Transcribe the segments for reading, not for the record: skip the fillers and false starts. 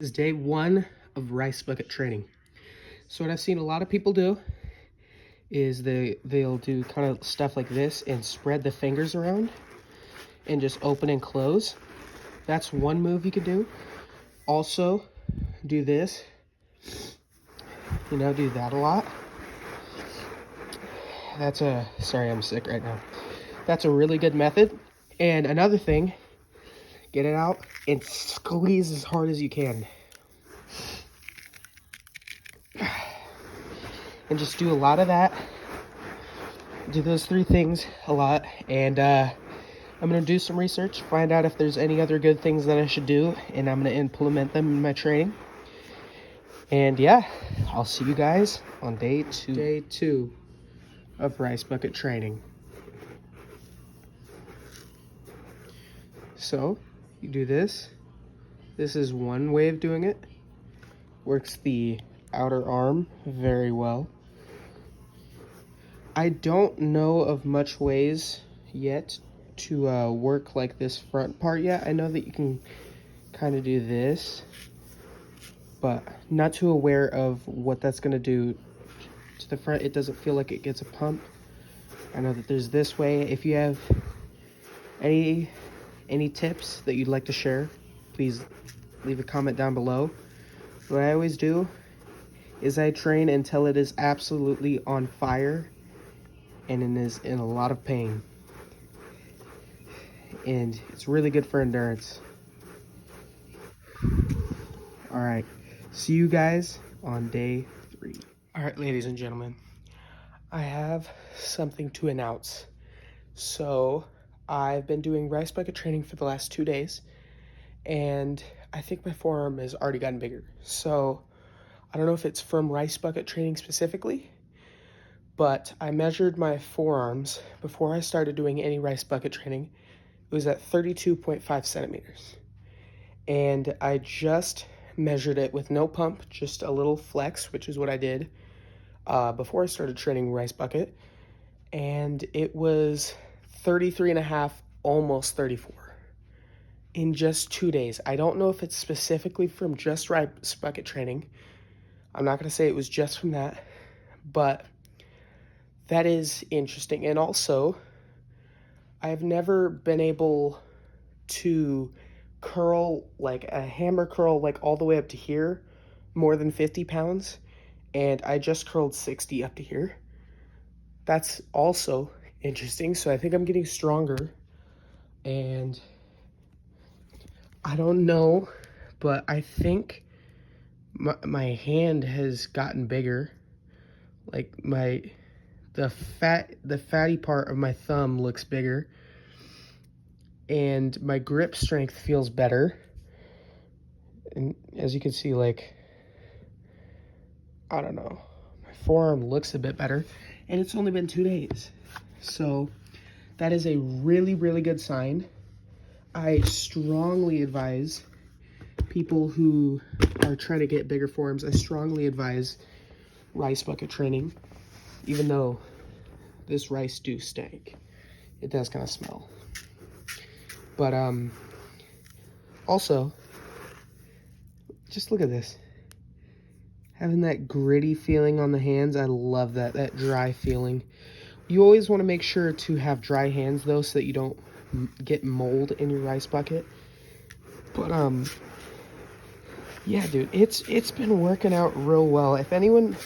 is day 1 of rice bucket training. So what I've seen a lot of people do is they'll do kind of stuff like this and spread the fingers around and just open and close. That's one move you could do. Also, do this. Do that a lot. Sorry, I'm sick right now. That's a really good method. And another thing, get it out and squeeze as hard as you can. And just do a lot of that. Do those 3 things a lot. And I'm going to do some research, find out if there's any other good things that I should do, and I'm going to implement them in my training. And yeah, I'll see you guys on day 2. Day 2 of rice bucket training. So, you do this. This is one way of doing it. Works the outer arm very well. I don't know of much ways yet to work like this front part yet. I know that you can kind of do this, but not too aware of what that's going to do to the front. It doesn't feel like it gets a pump. I know that there's this way. If you have any tips that you'd like to share, please leave a comment down below. What I always do is I train until it is absolutely on fire and it is in a lot of pain. And it's really good for endurance. All right, see you guys on day 3. All right, ladies and gentlemen, I have something to announce. So I've been doing rice bucket training for the last 2 days, and I think my forearm has already gotten bigger. So I don't know if it's from rice bucket training specifically, but I measured my forearms before I started doing any rice bucket training. It was at 32.5 centimeters. And I just measured it with no pump, just a little flex, which is what I did before I started training rice bucket. And it was 33 and a half, almost 34 in just 2 days. I don't know if it's specifically from just rice bucket training. I'm not going to say it was just from that, but that is interesting. And also, I've never been able to curl, like a hammer curl, like all the way up to here, more than 50 pounds. And I just curled 60 up to here. That's also interesting. So I think I'm getting stronger. And I don't know, but I think my hand has gotten bigger. Like the fatty part of my thumb looks bigger, and my grip strength feels better. And as you can see, like, I don't know, my forearm looks a bit better, and it's only been 2 days. So that is a really, really good sign. I strongly advise people who are trying to get bigger forearms, I strongly advise rice bucket training, even though this rice do stank. It does kind of smell. But also, just look at this. Having that gritty feeling on the hands, I love that dry feeling. You always want to make sure to have dry hands though, so that you don't get mold in your rice bucket. But yeah, dude, it's been working out real well. If anyone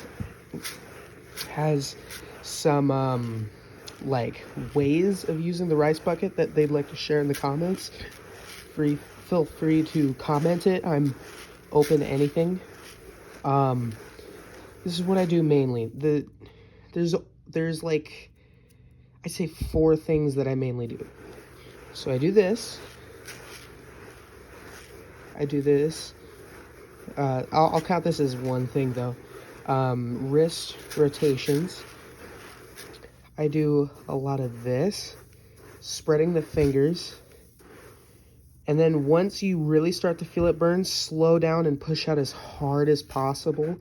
has some like ways of using the rice bucket that they'd like to share in the comments, feel free to comment it. I'm open to anything. This is what I do mainly. There's like, I'd say 4 things that I mainly do. So I do this. I'll count this as one thing though. Wrist rotations. I do a lot of this, spreading the fingers. And then once you really start to feel it burn, slow down and push out as hard as possible.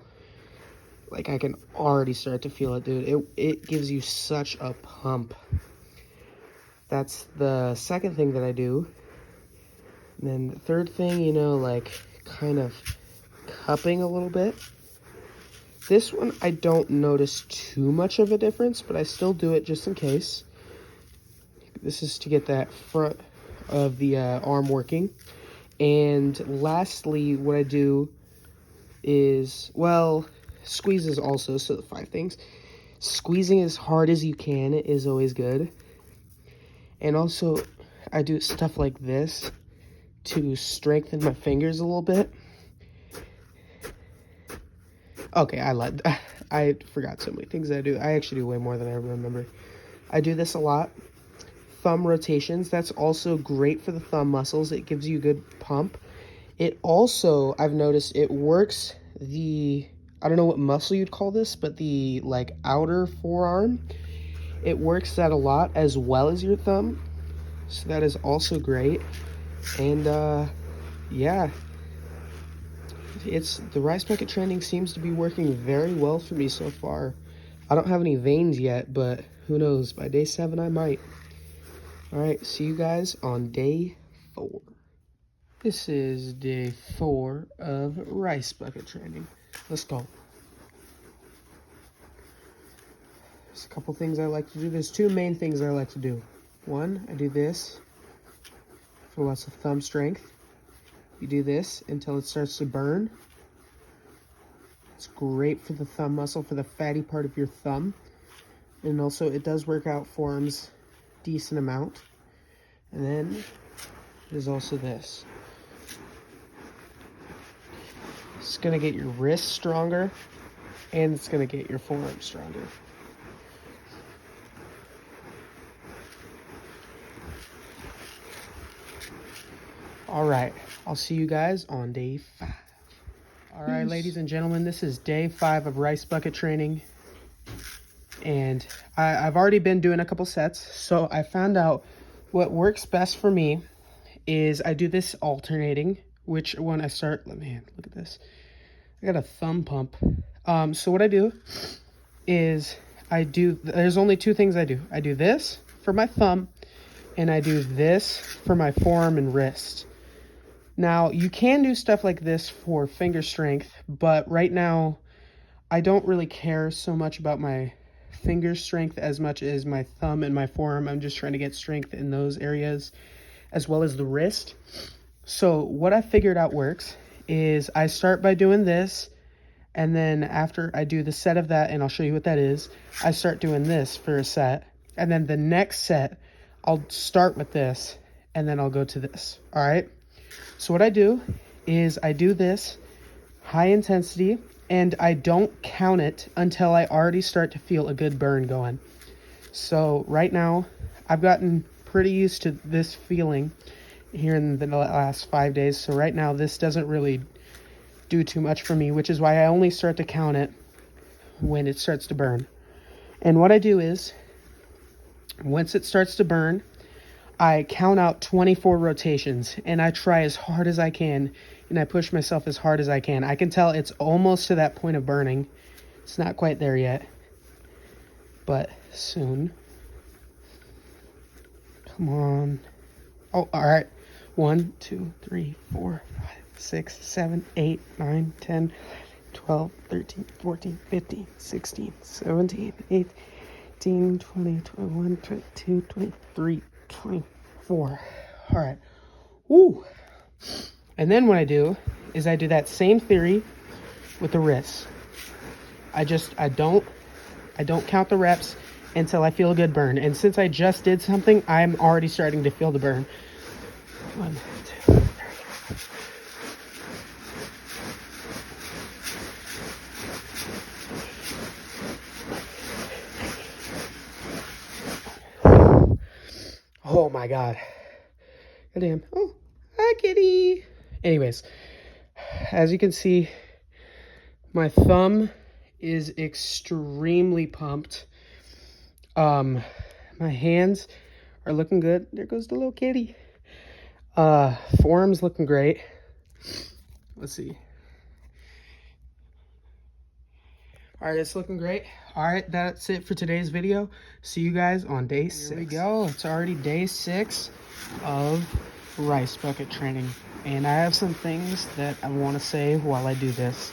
Like, I can already start to feel it, dude. It gives you such a pump. That's the second thing that I do. And then the third thing, like, kind of cupping a little bit. This one, I don't notice too much of a difference, but I still do it just in case. This is to get that front of the arm working. And lastly, what I do is, well, squeezes also, so the 5 things. Squeezing as hard as you can is always good. And also, I do stuff like this to strengthen my fingers a little bit. Okay, I forgot so many things I do. I actually do way more than I remember. I do this a lot. Thumb rotations, that's also great for the thumb muscles. It gives you a good pump. It also, I've noticed, it works the, I don't know what muscle you'd call this, but the like outer forearm. It works that a lot as well as your thumb. So that is also great. And yeah. The rice bucket training seems to be working very well for me so far. I don't have any veins yet, but who knows? By day 7, I might. All right, see you guys on day 4. This is day 4 of rice bucket training. Let's go. There's a couple things I like to do. There's 2 main things I like to do. 1, I do this for lots of thumb strength. You do this until it starts to burn. It's great for the thumb muscle, for the fatty part of your thumb. And also it does work out forearms decent amount. And then there's also this. It's gonna get your wrists stronger and it's gonna get your forearms stronger. All right, I'll see you guys on day 5. All right, ladies and gentlemen, this is day 5 of rice bucket training. And I've already been doing a couple sets. So I found out what works best for me is I do this alternating, which when I start, man, look at this. I got a thumb pump. So what I do is there's only 2 things I do. I do this for my thumb and I do this for my forearm and wrist. Now, you can do stuff like this for finger strength, but right now, I don't really care so much about my finger strength as much as my thumb and my forearm. I'm just trying to get strength in those areas, as well as the wrist. So what I figured out works is I start by doing this, and then after I do the set of that, and I'll show you what that is, I start doing this for a set, and then the next set, I'll start with this, and then I'll go to this, all right? So what I do is I do this high intensity and I don't count it until I already start to feel a good burn going. So right now I've gotten pretty used to this feeling here in the last 5 days. So right now this doesn't really do too much for me, which is why I only start to count it when it starts to burn. And what I do is once it starts to burn, I count out 24 rotations and I try as hard as I can and I push myself as hard as I can. I can tell it's almost to that point of burning. It's not quite there yet, but soon. Come on. Oh, all right. 1, 2, 3, 4, 5, 6, 7, 8, 9, 10, 12, 13, 14, 15, 16, 17, 18, 20, 21, 22, 23, 24. All right. Woo. And then what I do is I do that same theory with the wrists. I don't count the reps until I feel a good burn. And since I just did something, I'm already starting to feel the burn. 1, 2, 3. Oh my God. Goddamn. Oh, hi kitty. Anyways, as you can see, my thumb is extremely pumped. My hands are looking good. There goes the little kitty. Forearm's looking great. Let's see. All right, it's looking great. All right, that's it for today's video. See you guys on day 6. Here we go. It's already day 6 of rice bucket training. And I have some things that I want to say while I do this.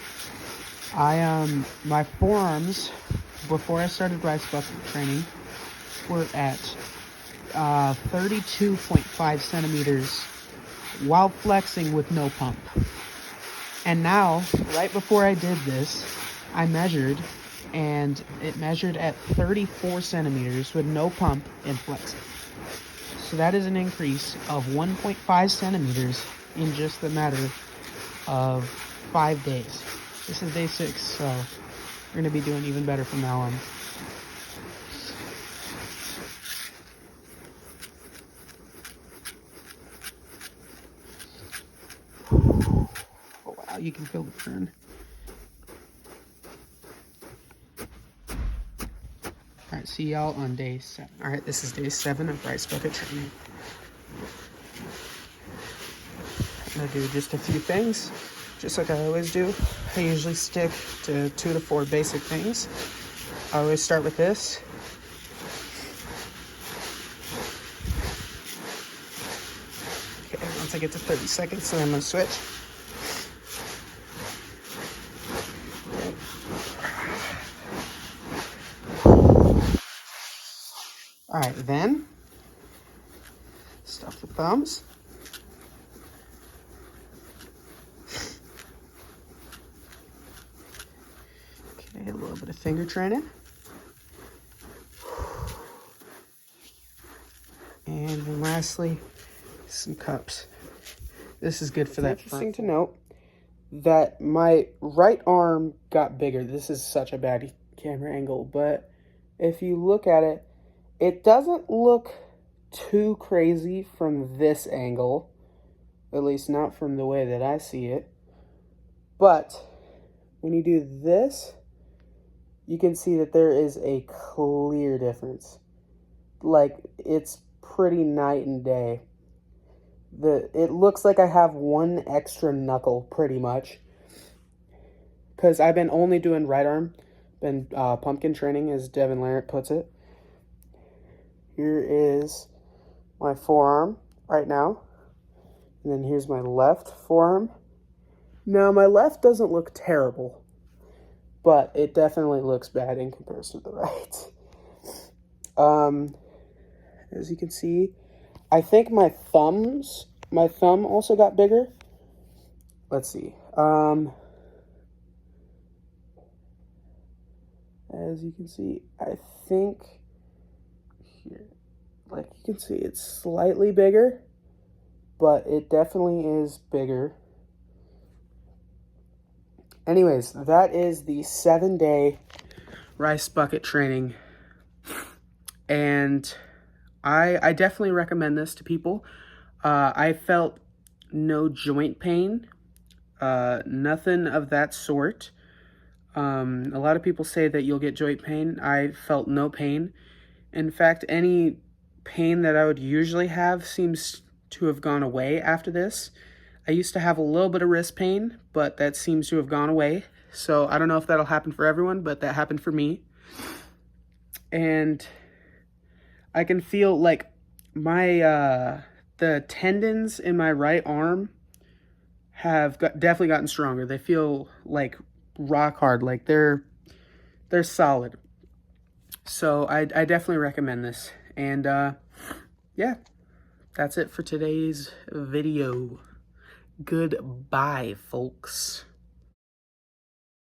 My forearms, before I started rice bucket training, were at 32.5 centimeters while flexing with no pump. And now, right before I did this, I measured, and it measured at 34 centimeters with no pump and flexing. So that is an increase of 1.5 centimeters in just a matter of 5 days. This is day 6, so we're going to be doing even better from now on. Oh wow, you can feel the burn. Alright, see y'all on day 7. Alright, this is day 7 of rice bucket training. I'm going to do just a few things, just like I always do. I usually stick to 2 to 4 basic things. I always start with this. Okay, once I get to 30 seconds, then I'm going to switch. Alright, then stuff the thumbs. Okay, a little bit of finger training. And then lastly, some cups. This is good for that. Interesting to note that my right arm got bigger. This is such a bad camera angle, but if you look at it, it doesn't look too crazy from this angle, at least not from the way that I see it. But when you do this, you can see that there is a clear difference. Like, it's pretty night and day. It looks like I have one extra knuckle, pretty much. Because I've been only doing right arm, been pumpkin training, as Devin Larrett puts it. Here is my forearm right now. And then here's my left forearm. Now, my left doesn't look terrible, but it definitely looks bad in comparison to the right. As you can see, I think my thumb also got bigger. Let's see. As you can see, I think here, like you can see, it's slightly bigger, but it definitely is bigger. Anyways, that is the 7-day rice bucket training. And I definitely recommend this to people. I felt no joint pain, nothing of that sort. A lot of people say that you'll get joint pain. I felt no pain. In fact, any pain that I would usually have seems to have gone away after this. I used to have a little bit of wrist pain, but that seems to have gone away. So I don't know if that'll happen for everyone, but that happened for me. And I can feel like my the tendons in my right arm have definitely gotten stronger. They feel like rock hard, like they're solid. So I definitely recommend this. And yeah, that's it for today's video. Goodbye, folks.